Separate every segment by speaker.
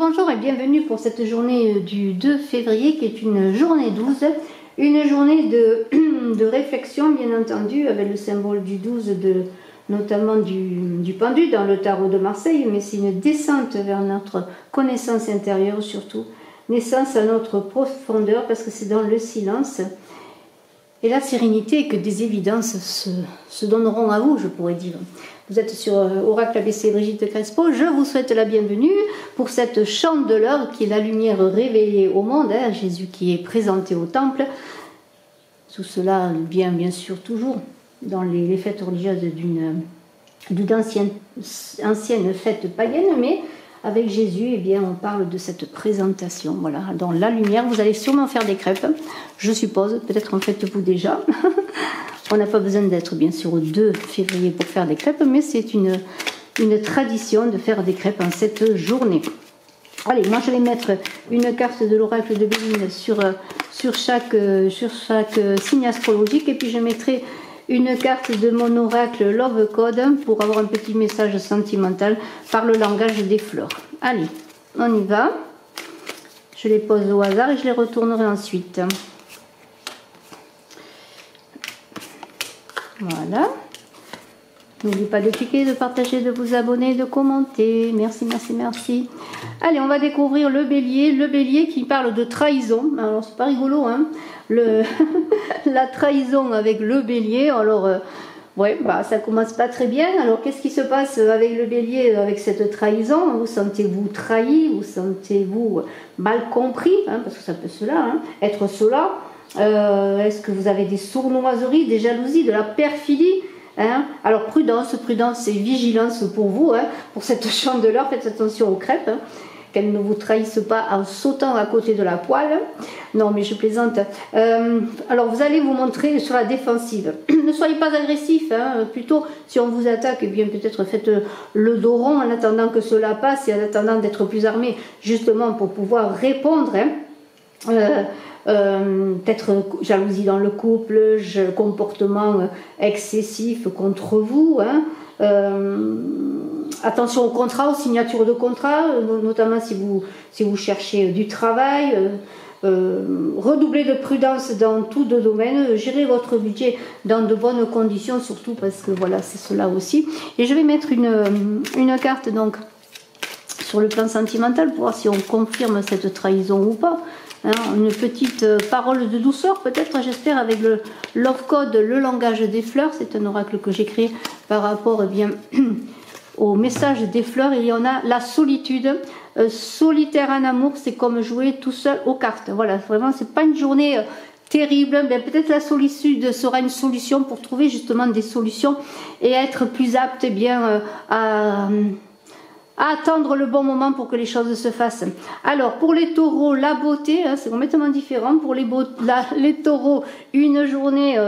Speaker 1: Bonjour et bienvenue pour cette journée du 2 février qui est une journée 12, une journée de réflexion bien entendu avec le symbole du 12 notamment du pendu dans le tarot de Marseille, mais c'est une descente vers notre connaissance intérieure surtout, naissance à notre profondeur parce que c'est dans le silence et la sérénité que des évidences se donneront à vous, je pourrais dire. Vous êtes sur Oracle ABC Brigitte Crespo, je vous souhaite la bienvenue pour cette chandeleur qui est la lumière révélée au monde, hein, Jésus qui est présenté au temple. Tout cela bien sûr toujours dans les fêtes religieuses d'anciennes fêtes païennes, mais avec Jésus, eh bien, on parle de cette présentation. Voilà, dans la lumière, vous allez sûrement faire des crêpes, je suppose, peut-être en faites-vous déjà. On n'a pas besoin d'être bien sûr au 2 février pour faire des crêpes, mais c'est une tradition de faire des crêpes en cette journée. Allez, moi je vais mettre une carte de l'oracle de Béline sur chaque signe astrologique, et puis je mettrai une carte de mon oracle Love Code pour avoir un petit message sentimental par le langage des fleurs. Allez, on y va. Je les pose au hasard et je les retournerai ensuite. Voilà. N'oubliez pas de cliquer, de partager, de vous abonner, de commenter. Merci, merci, merci. Allez, on va découvrir le bélier qui parle de trahison. Alors, c'est pas rigolo, hein. La trahison avec le bélier. Alors, ouais, bah, ça commence pas très bien. Alors, qu'est-ce qui se passe avec le bélier, avec cette trahison? Vous sentez-vous trahi? Vous sentez-vous mal compris, hein, parce que ça peut être cela. Est-ce que vous avez des sournoiseries, des jalousies, de la perfidie, hein? Alors prudence et vigilance pour vous, hein, pour cette chandeleur. Faites attention aux crêpes, hein, qu'elles ne vous trahissent pas en sautant à côté de la poêle. Non mais je plaisante. Alors vous allez vous montrer sur la défensive. Ne soyez pas agressif, hein, plutôt si on vous attaque, eh bien peut-être faites le dos rond en attendant que cela passe et en attendant d'être plus armé justement pour pouvoir répondre, hein. Peut-être jalousie dans le couple, comportement excessif contre vous, hein. Attention aux contrats, aux signatures de contrats, notamment si vous cherchez du travail. Redoublez de prudence dans tous les domaines, gérez votre budget dans de bonnes conditions, surtout parce que voilà, c'est cela aussi. Et je vais mettre une carte donc sur le plan sentimental pour voir si on confirme cette trahison ou pas. Hein, une petite parole de douceur peut-être, j'espère, avec le Love Code, le langage des fleurs. C'est un oracle que j'ai créé par rapport au message des fleurs. Il y en a la solitude, solitaire en amour, c'est comme jouer tout seul aux cartes. Voilà, vraiment, c'est pas une journée terrible. Peut-être la solitude sera une solution pour trouver justement des solutions et être plus apte à attendre le bon moment pour que les choses se fassent. Alors pour les taureaux, la beauté, hein, c'est complètement différent. Pour les taureaux, une journée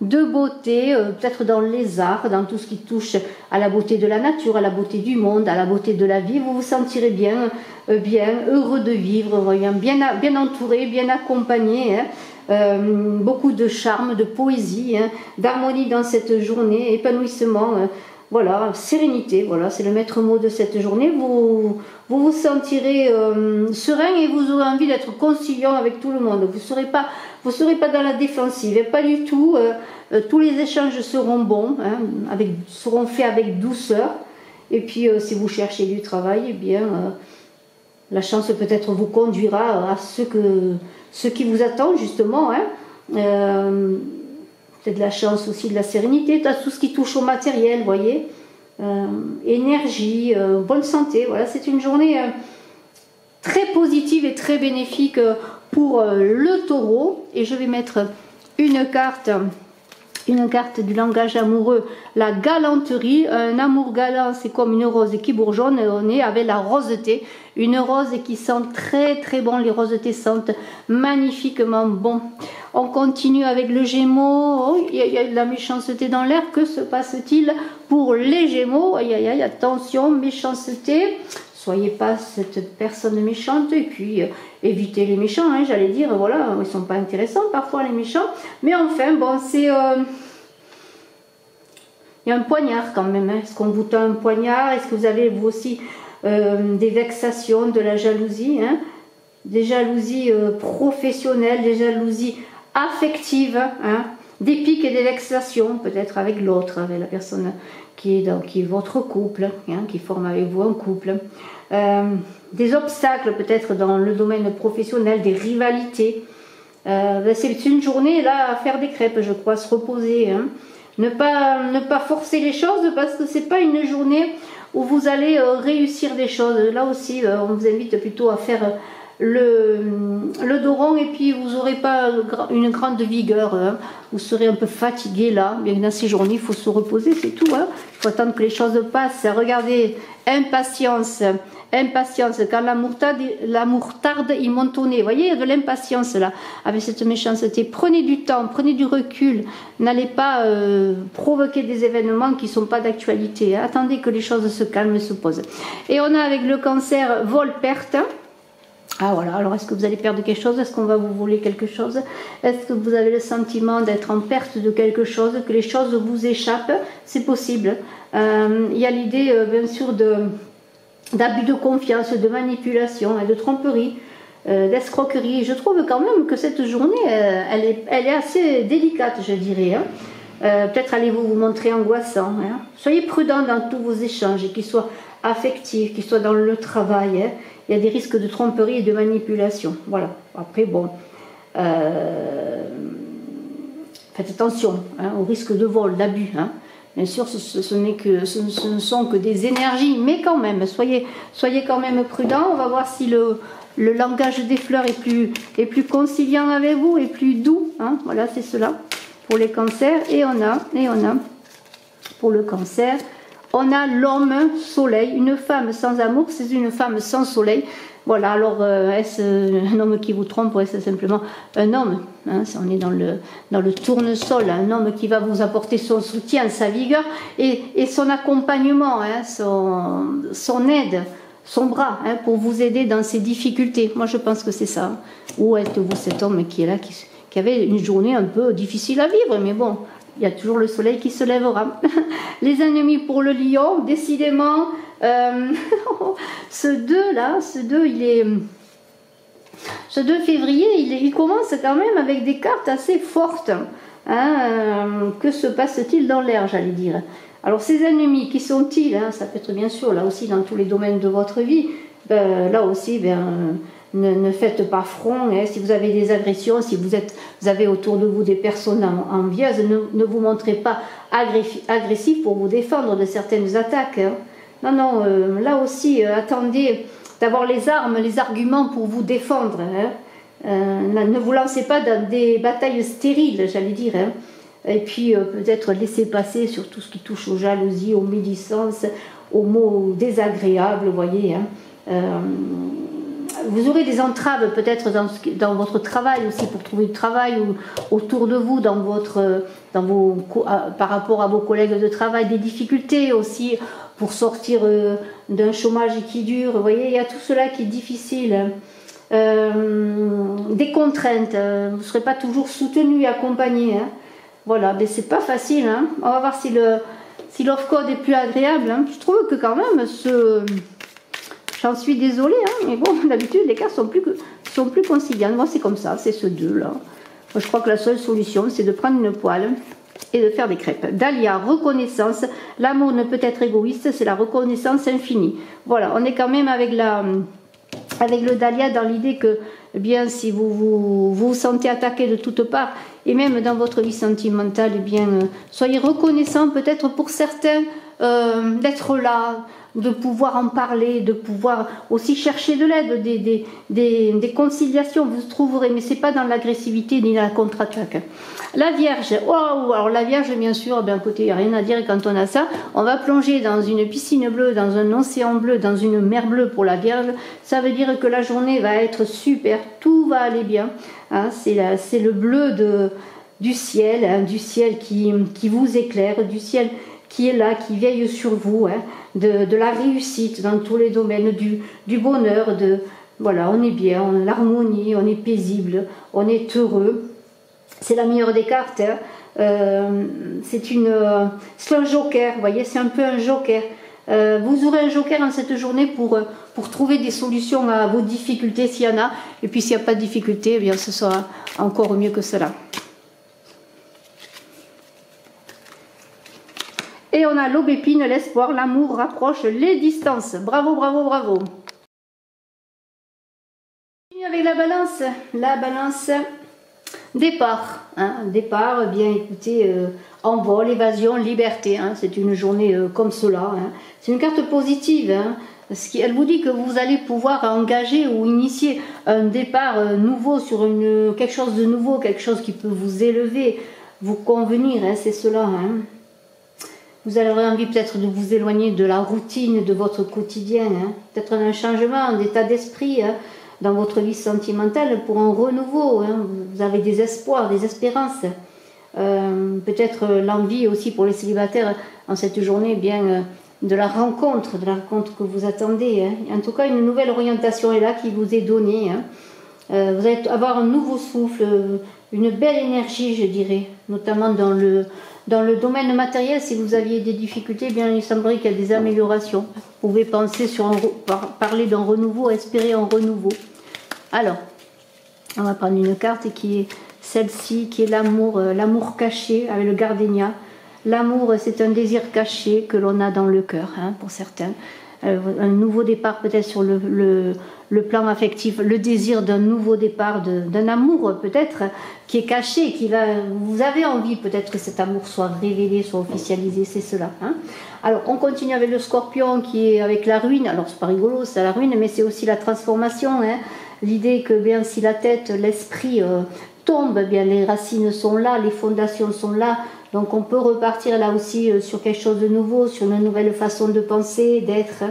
Speaker 1: de beauté, peut-être dans les arts, dans tout ce qui touche à la beauté de la nature, à la beauté du monde, à la beauté de la vie. Vous vous sentirez bien, heureux de vivre, bien entouré, bien accompagné, hein. Beaucoup de charme, de poésie, hein, d'harmonie dans cette journée, épanouissement, voilà, sérénité, voilà, c'est le maître mot de cette journée. Vous vous sentirez serein et vous aurez envie d'être conciliant avec tout le monde. Vous serez pas dans la défensive, pas du tout. Tous les échanges seront bons, hein, seront faits avec douceur. Et puis, si vous cherchez du travail, eh bien, la chance peut-être vous conduira à ce qui vous attend justement, hein. De la chance aussi, de la sérénité, tout ce qui touche au matériel, vous voyez, énergie, bonne santé. Voilà, c'est une journée très positive et très bénéfique pour le taureau. Et je vais mettre une carte du langage amoureux, la galanterie. Un amour galant, c'est comme une rose qui bourgeonne. On est avec la roseté, une rose qui sent très très bon. Les rosetés sentent magnifiquement bon. On continue avec le Gémeaux. Oh, il y a de la méchanceté dans l'air. Que se passe-t-il pour les Gémeaux? Aïe aïe aïe, attention, méchanceté. Soyez pas cette personne méchante et puis évitez les méchants, hein, j'allais dire. Voilà, ils sont pas intéressants parfois les méchants. Mais enfin, bon, c'est... il y a un poignard quand même. Hein. Est-ce qu'on vous tend un poignard? Est-ce que vous avez vous aussi des vexations, de la jalousie, hein, des jalousies professionnelles, des jalousies affectives, hein, des piques et des vexations, peut-être avec l'autre, avec la personne qui est votre couple, hein, qui forme avec vous un couple. Des obstacles peut-être dans le domaine professionnel, des rivalités. C'est une journée là à faire des crêpes, je crois, se reposer. Hein. Ne pas forcer les choses parce que c'est pas une journée où vous allez réussir des choses. Là aussi, on vous invite plutôt à faire le dos rond et puis vous n'aurez pas une grande vigueur. Hein. Vous serez un peu fatigué là. Bien dans ces journées, il faut se reposer, c'est tout. Hein. Il faut attendre que les choses passent. Regardez, impatience, quand la moutarde y montonnait. Vous voyez, il y a de l'impatience là, avec cette méchanceté. Prenez du temps, prenez du recul. N'allez pas provoquer des événements qui ne sont pas d'actualité. Hein. Attendez que les choses se calment, se posent. Et on a avec le cancer vol-perte. Ah voilà, alors est-ce que vous allez perdre quelque chose? Est-ce qu'on va vous voler quelque chose? Est-ce que vous avez le sentiment d'être en perte de quelque chose, que les choses vous échappent? C'est possible. Il y a l'idée, bien sûr, d'abus de confiance, de manipulation, de tromperie, d'escroquerie. Je trouve quand même que cette journée, elle est assez délicate, je dirais. Hein. Peut-être allez-vous vous montrer angoissant. Hein. Soyez prudent dans tous vos échanges, qu'ils soient affectifs, qu'ils soient dans le travail. Hein. Il y a des risques de tromperie et de manipulation. Voilà. Après, bon, faites attention hein, au risque de vol, d'abus. Hein. Bien sûr, ce ne sont que des énergies, mais quand même, soyez quand même prudents. On va voir si le langage des fleurs est plus conciliant avec vous, est plus doux. Hein. Voilà, c'est cela pour les cancers. Et on a, pour le cancer, on a l'homme soleil. Une femme sans amour, c'est une femme sans soleil. Voilà, alors est-ce un homme qui vous trompe ou est-ce simplement un homme hein, on est dans le tournesol, un homme qui va vous apporter son soutien, sa vigueur et son accompagnement, hein, son aide, son bras hein, pour vous aider dans ces difficultés. Moi je pense que c'est ça. Où êtes-vous cet homme qui est là, qui avait une journée un peu difficile à vivre, mais bon, il y a toujours le soleil qui se lèvera. Les ennemis pour le lion, décidément, ce 2 février, il commence quand même avec des cartes assez fortes. Hein, que se passe-t-il dans l'air, j'allais dire. Alors ces ennemis, qui sont-ils hein, ça peut être bien sûr, là aussi, dans tous les domaines de votre vie. Là aussi, ne faites pas front. Hein, si vous avez des agressions, si vous avez autour de vous des personnes envieuses, ne vous montrez pas agressif pour vous défendre de certaines attaques. Hein. Non, là aussi, attendez d'avoir les armes, les arguments pour vous défendre. Hein. Ne vous lancez pas dans des batailles stériles, j'allais dire. Hein. Et puis, peut-être laisser passer sur tout ce qui touche aux jalousies, aux médisances, aux mots désagréables, vous voyez. Hein. Vous aurez des entraves peut-être dans votre travail aussi, pour trouver du travail ou autour de vous, par rapport à vos collègues de travail, des difficultés aussi pour sortir d'un chômage qui dure. Vous voyez, il y a tout cela qui est difficile. Des contraintes, vous ne serez pas toujours soutenu et accompagné. Hein. Voilà, mais c'est pas facile. Hein. On va voir si l'off-code est plus agréable. Hein. Je trouve que quand même j'en suis désolée, hein, mais bon, d'habitude, les cartes sont plus conciliantes. Moi, c'est comme ça, c'est ce 2 là. Moi, je crois que la seule solution, c'est de prendre une poêle et de faire des crêpes. Dahlia, reconnaissance. L'amour ne peut être égoïste, c'est la reconnaissance infinie. Voilà, on est quand même avec le Dahlia dans l'idée que, eh bien, si vous vous sentez attaqué de toutes parts, et même dans votre vie sentimentale, eh bien, soyez reconnaissant peut-être pour certains d'être là, de pouvoir en parler, de pouvoir aussi chercher de l'aide, des conciliations, vous trouverez, mais c'est pas dans l'agressivité ni la contre-attaque. La Vierge, wow, alors la Vierge, bien sûr, ben, écoutez, il n'y a rien à dire quand on a ça. On va plonger dans une piscine bleue, dans un océan bleu, dans une mer bleue pour la Vierge. Ça veut dire que la journée va être super, tout va aller bien. Hein, c'est le bleu du ciel, hein, du ciel qui vous éclaire, du ciel qui est là, qui veille sur vous, hein, de la réussite dans tous les domaines, du bonheur, voilà, on est bien, on a l'harmonie, on est paisible, on est heureux. C'est la meilleure des cartes. Hein. C'est un joker, vous voyez, c'est un peu un joker. Vous aurez un joker en cette journée pour trouver des solutions à vos difficultés s'il y en a. Et puis s'il n'y a pas de difficulté, eh bien, ce sera encore mieux que cela. Et on a l'aubépine, l'espoir, l'amour rapproche les distances. Bravo, bravo, bravo. Avec la balance départ, hein, départ, bien écoutez, envol, évasion, liberté, hein, c'est une journée comme cela, hein. C'est une carte positive, hein, elle vous dit que vous allez pouvoir engager ou initier un départ nouveau sur quelque chose de nouveau, quelque chose qui peut vous élever, vous convenir, hein, c'est cela, hein. Vous aurez envie peut-être de vous éloigner de la routine de votre quotidien, hein, peut-être un changement d'état d'esprit, hein, dans votre vie sentimentale pour un renouveau, hein. Vous avez des espoirs, des espérances, peut-être l'envie aussi pour les célibataires en cette journée, bien de la rencontre que vous attendez, hein. En tout cas, une nouvelle orientation est là qui vous est donnée, hein. Vous allez avoir un nouveau souffle, une belle énergie, je dirais, notamment dans le domaine matériel. Si vous aviez des difficultés, bien il semblerait qu'il y a des améliorations. Vous pouvez penser parler d'un renouveau, espérer un renouveau. Alors, on va prendre une carte qui est celle-ci, qui est l'amour, l'amour caché avec le gardénia. L'amour, c'est un désir caché que l'on a dans le cœur, hein, pour certains. Un nouveau départ peut-être sur le plan affectif, le désir d'un nouveau départ, d'un amour peut-être qui est caché, vous avez envie peut-être que cet amour soit révélé, soit officialisé, c'est cela, hein. Alors on continue avec le scorpion qui est avec la ruine. Alors c'est pas rigolo, c'est la ruine, mais c'est aussi la transformation, hein. L'idée que bien si la tête, l'esprit tombe, bien les racines sont là, les fondations sont là. Donc on peut repartir là aussi sur quelque chose de nouveau, sur une nouvelle façon de penser, d'être.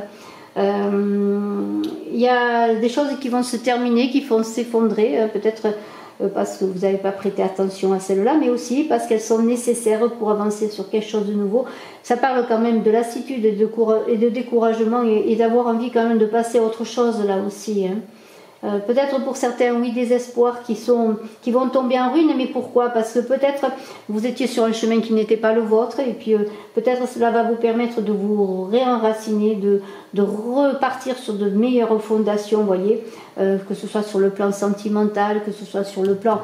Speaker 1: Il y a des choses qui vont se terminer, qui vont s'effondrer, peut-être parce que vous n'avez pas prêté attention à celles-là, mais aussi parce qu'elles sont nécessaires pour avancer sur quelque chose de nouveau. Ça parle quand même de lassitude et de découragement et d'avoir envie quand même de passer à autre chose là aussi, hein. Peut-être pour certains, oui, des espoirs qui vont tomber en ruine, mais pourquoi? Parce que peut-être vous étiez sur un chemin qui n'était pas le vôtre, et puis peut-être cela va vous permettre de vous réenraciner, de repartir sur de meilleures fondations, vous voyez, que ce soit sur le plan sentimental, que ce soit sur le plan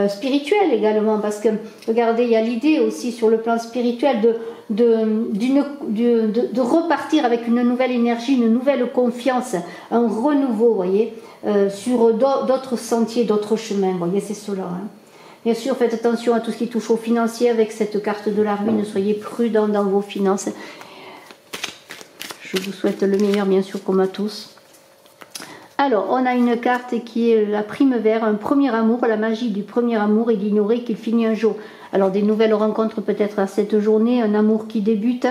Speaker 1: spirituel également, parce que, regardez, il y a l'idée aussi sur le plan spirituel de repartir avec une nouvelle énergie, une nouvelle confiance, un renouveau, vous voyez, sur d'autres sentiers, d'autres chemins, vous voyez, c'est cela, hein. Bien sûr, faites attention à tout ce qui touche au financier avec cette carte de la ruine, soyez prudents dans vos finances. Je vous souhaite le meilleur, bien sûr, comme à tous. Alors, on a une carte qui est la prime vert, un premier amour, la magie du premier amour et d'ignorer qu'il finit un jour. Alors, des nouvelles rencontres peut-être à cette journée, un amour qui débute,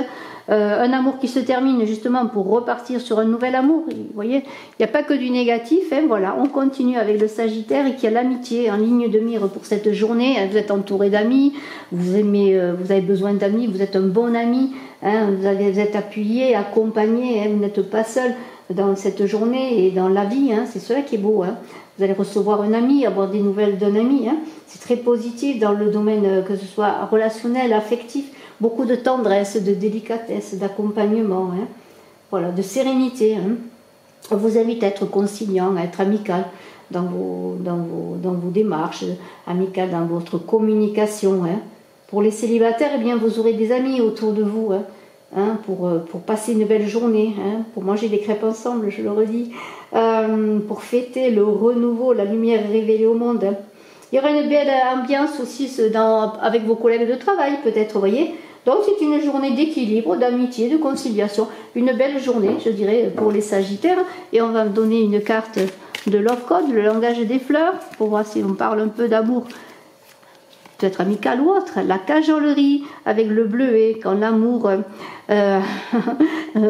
Speaker 1: un amour qui se termine justement pour repartir sur un nouvel amour. Vous voyez, il n'y a pas que du négatif, hein, voilà. On continue avec le Sagittaire et qui a l'amitié en ligne de mire pour cette journée. Vous êtes entouré d'amis, vous avez besoin d'amis, vous êtes un bon ami, hein, vous êtes appuyé, accompagné, hein, vous n'êtes pas seul dans cette journée et dans la vie, hein, c'est cela qui est beau, hein. Vous allez recevoir un ami, avoir des nouvelles d'un ami, hein. C'est très positif dans le domaine que ce soit relationnel, affectif, beaucoup de tendresse, de délicatesse, d'accompagnement, hein. Voilà, de sérénité, hein. On vous invite à être conciliant, à être amical dans vos démarches, amical dans votre communication, hein. Pour les célibataires, eh bien, vous aurez des amis autour de vous, hein. Hein, pour passer une belle journée, hein, pour manger des crêpes ensemble, je le redis, pour fêter le renouveau, la lumière révélée au monde, hein. Il y aura une belle ambiance aussi avec vos collègues de travail, peut-être, vous voyez. Donc c'est une journée d'équilibre, d'amitié, de conciliation, une belle journée, je dirais, pour les Sagittaires. Et on va me donner une carte de Love Code, le langage des fleurs, pour voir si on parle un peu d'amour, peut-être amical ou autre. La cajolerie avec le bleuet, quand l'amour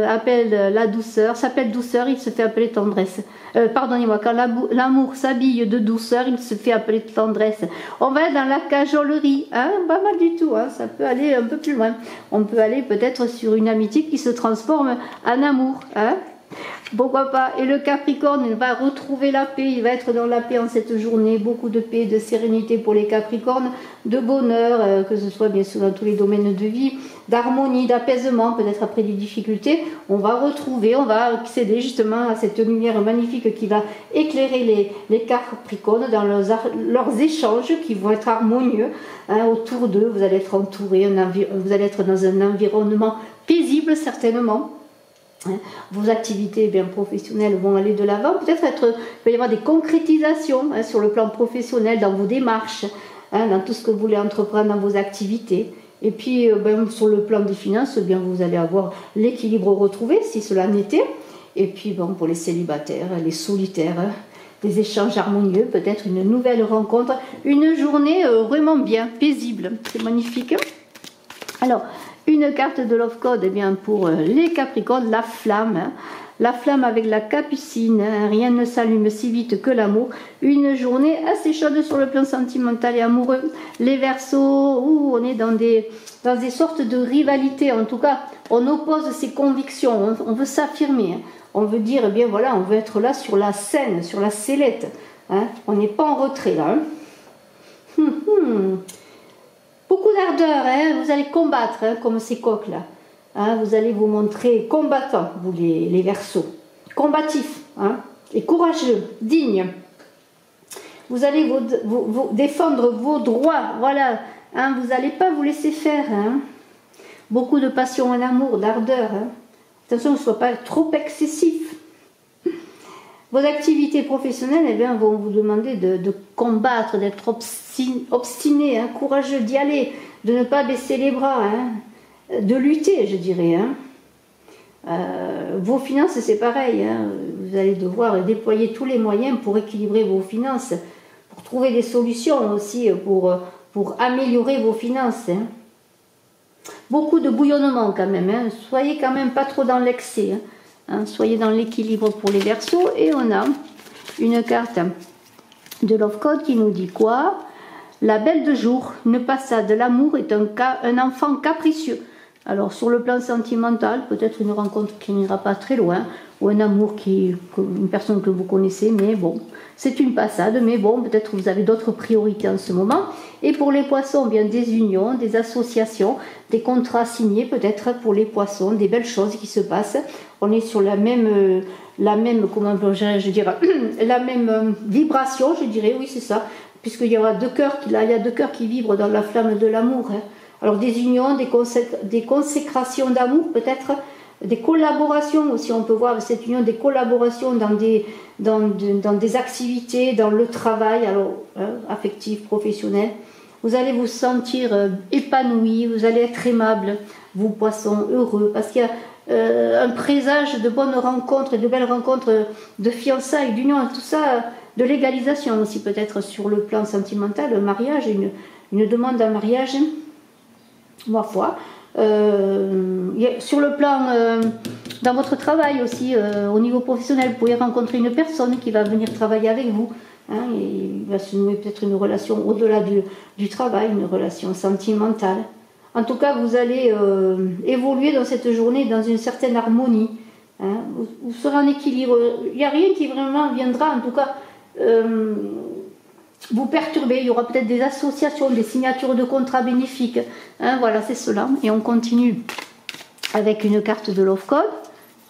Speaker 1: appelle la douceur, s'appelle douceur, il se fait appeler tendresse. Pardonnez-moi, quand l'amour s'habille de douceur, il se fait appeler tendresse. On va dans la cajolerie, hein, pas mal du tout, hein, ça peut aller un peu plus loin. On peut aller peut-être sur une amitié qui se transforme en amour, hein. Pourquoi pas? Et le Capricorne, il va retrouver la paix, il va être dans la paix en cette journée, beaucoup de paix, de sérénité pour les Capricornes, de bonheur, que ce soit bien sûr dans tous les domaines de vie, d'harmonie, d'apaisement, peut-être après des difficultés, on va retrouver, on va accéder justement à cette lumière magnifique qui va éclairer les Capricornes dans leurs échanges qui vont être harmonieux, hein, autour d'eux, vous allez être entouré, vous allez être dans un environnement paisible certainement. Vos activités bien professionnelles vont aller de l'avant. Peut-être il va y avoir des concrétisations, hein, sur le plan professionnel, dans vos démarches, hein, dans tout ce que vous voulez entreprendre dans vos activités. Et puis sur le plan des finances, bien, vous allez avoir l'équilibre retrouvé, si cela n'était. Et puis bon, pour les célibataires, les solitaires, des échanges harmonieux, peut-être une nouvelle rencontre, une journée vraiment bien, paisible. C'est magnifique. Alors, une carte de Love Code, eh bien, pour les Capricornes, la flamme. Hein. La flamme avec la capucine, hein. Rien ne s'allume si vite que l'amour. Une journée assez chaude sur le plan sentimental et amoureux. Les Verseaux, on est dans des sortes de rivalité. En tout cas, on oppose ses convictions, on veut s'affirmer. Hein. On veut dire, eh bien voilà, on veut être là sur la scène, sur la sellette. Hein. On n'est pas en retrait là. Hein. Beaucoup d'ardeur, hein, vous allez combattre, hein, comme ces coqs-là. Hein, vous allez vous montrer combattants, vous les Verseaux. Combatifs, hein, et courageux, dignes. Vous allez vous défendre vos droits, voilà. Hein, vous n'allez pas vous laisser faire. Hein. Beaucoup de passion en amour, d'ardeur. Hein. Attention, ne soyez pas trop excessif. Vos activités professionnelles, eh bien, vont vous demander de combattre, d'être obstiné, hein, courageux, d'y aller, de ne pas baisser les bras, hein, de lutter, je dirais. Hein. Vos finances, c'est pareil. Hein, vous allez devoir déployer tous les moyens pour équilibrer vos finances, pour trouver des solutions aussi, pour améliorer vos finances. Hein. Beaucoup de bouillonnement quand même. Hein. Soyez quand même pas trop dans l'excès. Hein. Hein, soyez dans l'équilibre pour les Verseaux. Et on a une carte de Love Code qui nous dit quoi? La belle de jour, une passade, l'amour est un enfant capricieux. Alors sur le plan sentimental, peut-être une rencontre qui n'ira pas très loin, ou un amour une personne que vous connaissez, mais bon, c'est une passade, mais bon, peut-être vous avez d'autres priorités en ce moment. Et pour les Poissons, bien des unions, des associations, des contrats signés, peut-être pour les Poissons, des belles choses qui se passent. On est sur la même comment je dirais, la même vibration, je dirais, oui c'est ça, puisqu'il y aura deux cœurs, il y a deux cœurs qui vibrent dans la flamme de l'amour. Hein. Alors des unions, des consécrations d'amour, peut-être des collaborations aussi, on peut voir cette union, des collaborations dans des activités, dans le travail, alors hein, affectif, professionnel. Vous allez vous sentir épanoui, vous allez être aimable, vous Poissons, heureux, parce qu'il y a un présage de bonnes rencontres et de belles rencontres, de fiançailles, d'union, tout ça, de légalisation aussi peut-être sur le plan sentimental, un mariage, une demande d'un mariage, ma foi. Sur le plan, dans votre travail aussi, au niveau professionnel, vous pouvez rencontrer une personne qui va venir travailler avec vous. Hein, et il va se nouer peut-être une relation au-delà du travail, une relation sentimentale. En tout cas, vous allez évoluer dans cette journée dans une certaine harmonie. Hein. Vous serez en équilibre. Il n'y a rien qui vraiment viendra, en tout cas, vous perturber. Il y aura peut-être des associations, des signatures de contrats bénéfiques. Hein, voilà, c'est cela. Et on continue avec une carte de Love Code.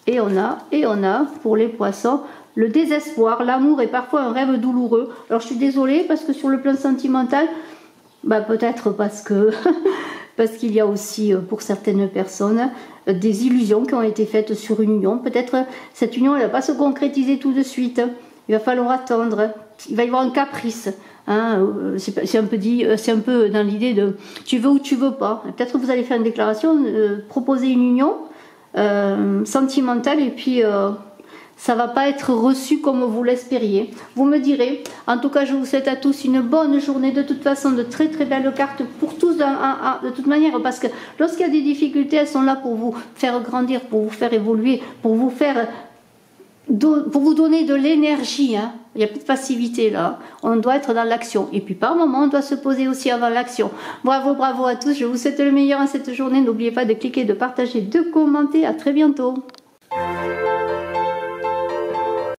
Speaker 1: Et on a, pour les Poissons, le désespoir. L'amour est parfois un rêve douloureux. Alors, je suis désolée parce que sur le plan sentimental, bah, peut-être parce qu'il y a aussi, pour certaines personnes, des illusions qui ont été faites sur une union. Peut-être cette union ne va pas se concrétiser tout de suite. Il va falloir attendre. Il va y avoir un caprice. Hein. C'est un peu dans l'idée de tu veux ou tu veux pas. Peut-être que vous allez faire une déclaration, proposer une union sentimentale et puis ça ne va pas être reçu comme vous l'espériez. Vous me direz. En tout cas, je vous souhaite à tous une bonne journée. De toute façon, de très très belles cartes pour tous de toute manière, parce que lorsqu'il y a des difficultés, elles sont là pour vous faire grandir, pour vous faire évoluer, pour vous donner de l'énergie. Hein. Il n'y a plus de passivité là. On doit être dans l'action. Et puis par moment, on doit se poser aussi avant l'action. Bravo, bravo à tous. Je vous souhaite le meilleur en cette journée. N'oubliez pas de cliquer, de partager, de commenter. À très bientôt.